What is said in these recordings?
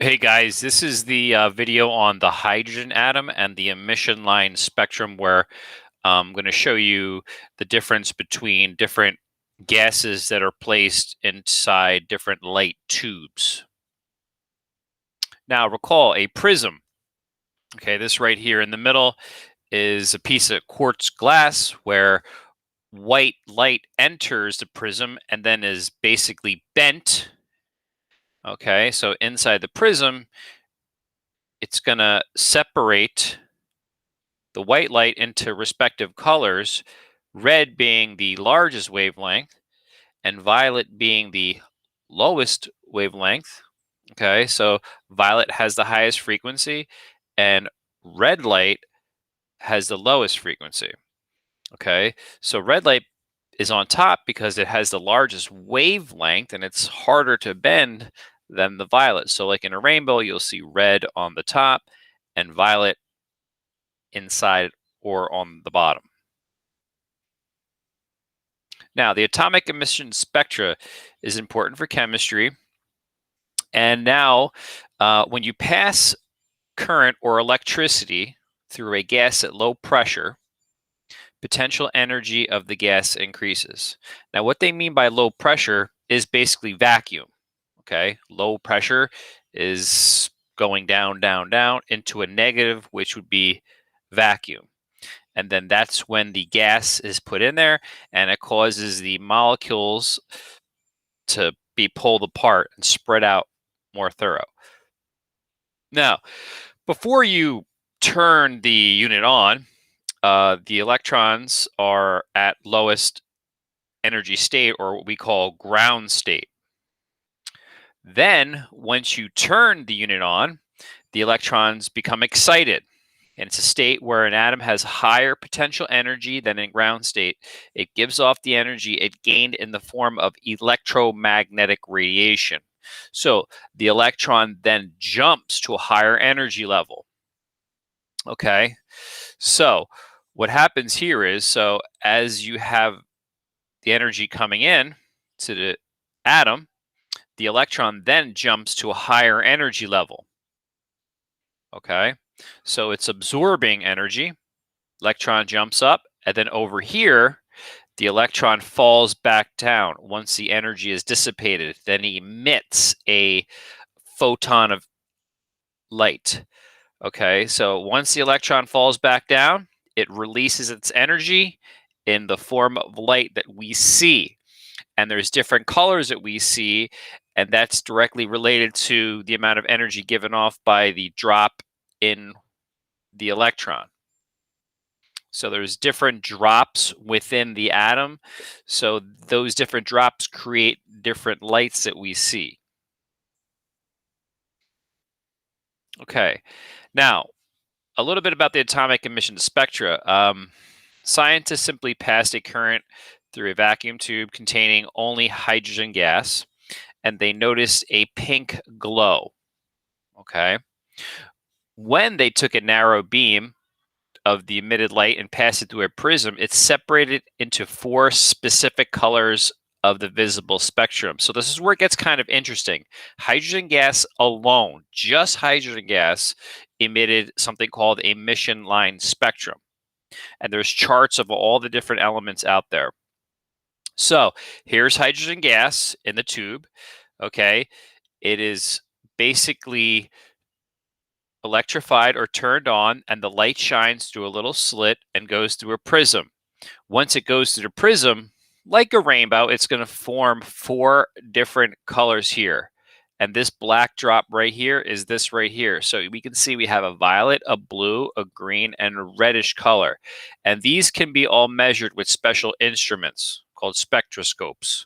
Hey guys, this is the video on the hydrogen atom and the emission line spectrum where I'm going to show you the difference between different gases that are placed inside different light tubes. Now recall a prism. Okay, this right here in the middle is a piece of quartz glass where white light enters the prism and then is basically bent. Okay, so inside the prism, it's going to separate the white light into respective colors, red being the largest wavelength and violet being the lowest wavelength. Okay, so violet has the highest frequency and red light has the lowest frequency. Okay, so red light is on top because it has the largest wavelength and it's harder to bend than the violet. So like in a rainbow, you'll see red on the top and violet inside or on the bottom. Now, the atomic emission spectra is important for chemistry. And now, when you pass current or electricity through a gas at low pressure, potential energy of the gas increases. Now, what they mean by low pressure is basically vacuum. Okay, low pressure is going down, down, down into a negative, which would be vacuum. And then that's when the gas is put in there and it causes the molecules to be pulled apart and spread out more thorough. Now, before you turn the unit on, the electrons are at lowest energy state, or what we call ground state. Then, once you turn the unit on, the electrons become excited. And it's a state where an atom has higher potential energy than in ground state. It gives off the energy it gained in the form of electromagnetic radiation. So the electron then jumps to a higher energy level. Okay, so what happens here is, so as you have the energy coming in to the atom, the electron then jumps to a higher energy level. Okay, so it's absorbing energy. Electron jumps up, and then over here, the electron falls back down once the energy is dissipated, then emits a photon of light. Okay, so once the electron falls back down, it releases its energy in the form of light that we see. And there's different colors that we see, and that's directly related to the amount of energy given off by the drop in the electron. So there's different drops within the atom. So those different drops create different lights that we see. Okay, now a little bit about the atomic emission spectra. Scientists simply passed a current through a vacuum tube containing only hydrogen gas, and they noticed a pink glow. Okay, when they took a narrow beam of the emitted light and passed it through a prism, it's separated into 4 specific colors of the visible spectrum. So this is where it gets kind of interesting. Hydrogen gas alone, just hydrogen gas, emitted something called a emission line spectrum. And there's charts of all the different elements out there. So here's hydrogen gas in the tube. Okay, it is basically electrified or turned on, and the light shines through a little slit and goes through a prism. Once it goes through the prism, like a rainbow, it's going to form 4 different colors here. And this black drop right here is this right here. So we can see we have a violet, a blue, a green, and a reddish color. And these can be all measured with special instruments called spectroscopes.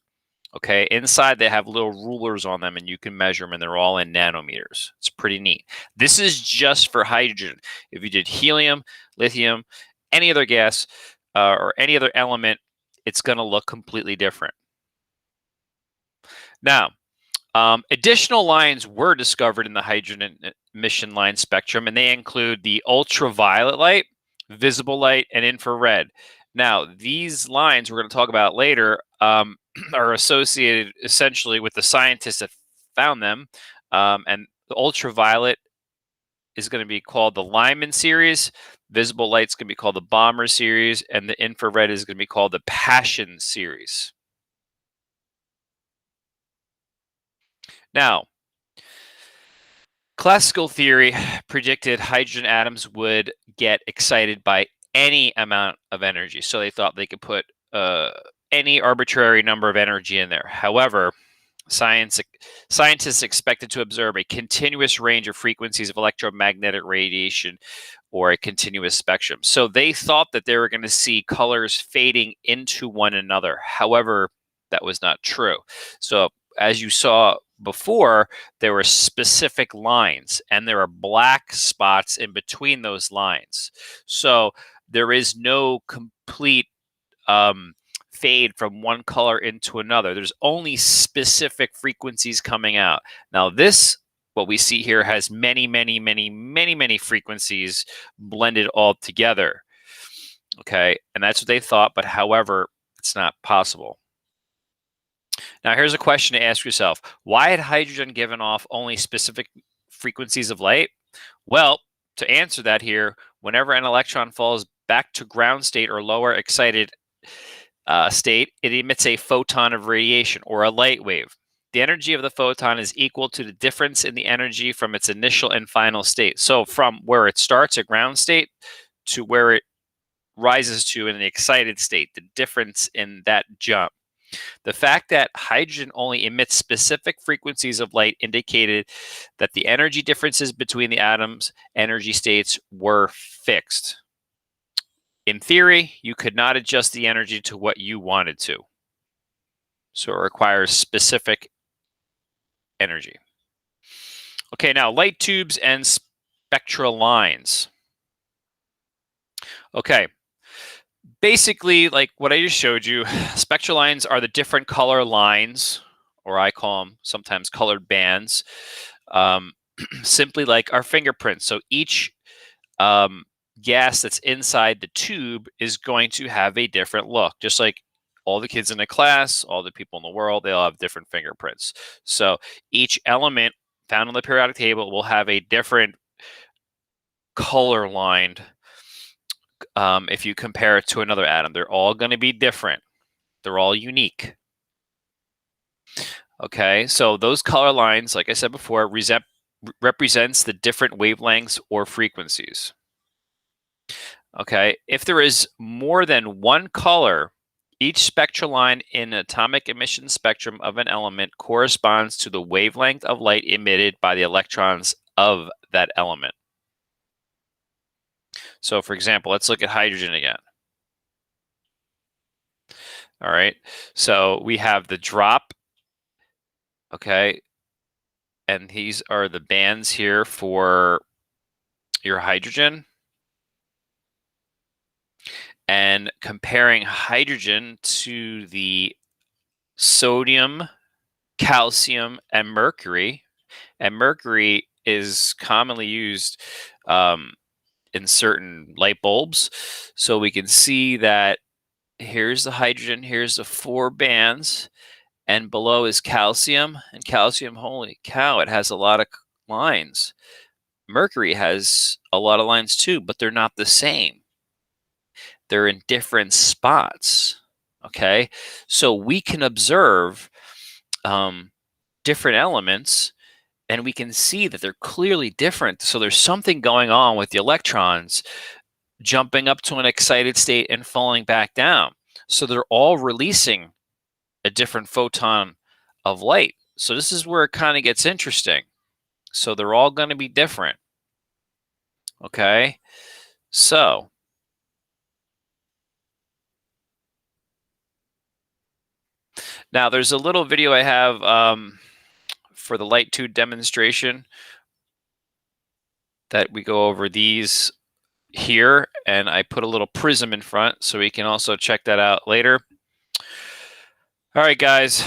Okay, inside they have little rulers on them and you can measure them, and they're all in nanometers. It's pretty neat. This is just for hydrogen. If you did helium, lithium, any other gas, or any other element, it's going to look completely different. Now, additional lines were discovered in the hydrogen emission line spectrum, and they include the ultraviolet light, visible light, and infrared. Now, these lines we're going to talk about later are associated essentially with the scientists that found them, and The ultraviolet is going to be called the Lyman series. Visible light is going to be called the Balmer series, and the infrared is going to be called the Paschen series. Now, classical theory predicted hydrogen atoms would get excited by any amount of energy. So they thought they could put any arbitrary number of energy in there. However, scientists expected to observe a continuous range of frequencies of electromagnetic radiation or a continuous spectrum. So they thought that they were going to see colors fading into one another. However, that was not true. So as you saw before, there were specific lines and there are black spots in between those lines. So there is no complete fade from one color into another. There's only specific frequencies coming out. Now this, what we see here, has many frequencies blended all together. Okay, and that's what they thought, but however, it's not possible. Now here's a question to ask yourself. Why had hydrogen given off only specific frequencies of light? Well, to answer that here, whenever an electron falls back to ground state or lower excited state, it emits a photon of radiation or a light wave. The energy of the photon is equal to the difference in the energy from its initial and final state. So from where it starts at ground state to where it rises to in the excited state, the difference in that jump. The fact that hydrogen only emits specific frequencies of light indicated that the energy differences between the atoms' energy states were fixed. In theory, you could not adjust the energy to what you wanted to. So it requires specific energy. Okay, now light tubes and spectra lines. Okay, basically, like what I just showed you, spectral lines are the different color lines, or I call them sometimes colored bands, simply like our fingerprints. So each gas that's inside the tube is going to have a different look, just like all the kids in the class, all the people in the world, they all have different fingerprints. So each element found on the periodic table will have a different color lined. If you compare it to another atom, they're all going to be different. They're all unique. Okay, so those color lines, like I said before, represents the different wavelengths or frequencies. Okay, if there is more than one color, each spectral line in an atomic emission spectrum of an element corresponds to the wavelength of light emitted by the electrons of that element. So for example, let's look at hydrogen again. All right, so we have the drop, okay, and these are the bands here for your hydrogen. And comparing hydrogen to the sodium, calcium, and mercury is commonly used in certain light bulbs. So we can see that here's the hydrogen, here's the 4 bands, and below is calcium. And calcium, holy cow, it has a lot of lines. Mercury has a lot of lines too, but they're not the same. They're in different spots. Okay, so we can observe different elements and we can see that they're clearly different. So there's something going on with the electrons jumping up to an excited state and falling back down. So they're all releasing a different photon of light. So this is where it kind of gets interesting. So they're all going to be different. Okay, so now there's a little video I have for the light tube demonstration that we go over these here, and I put a little prism in front so we can also check that out later. All right, guys,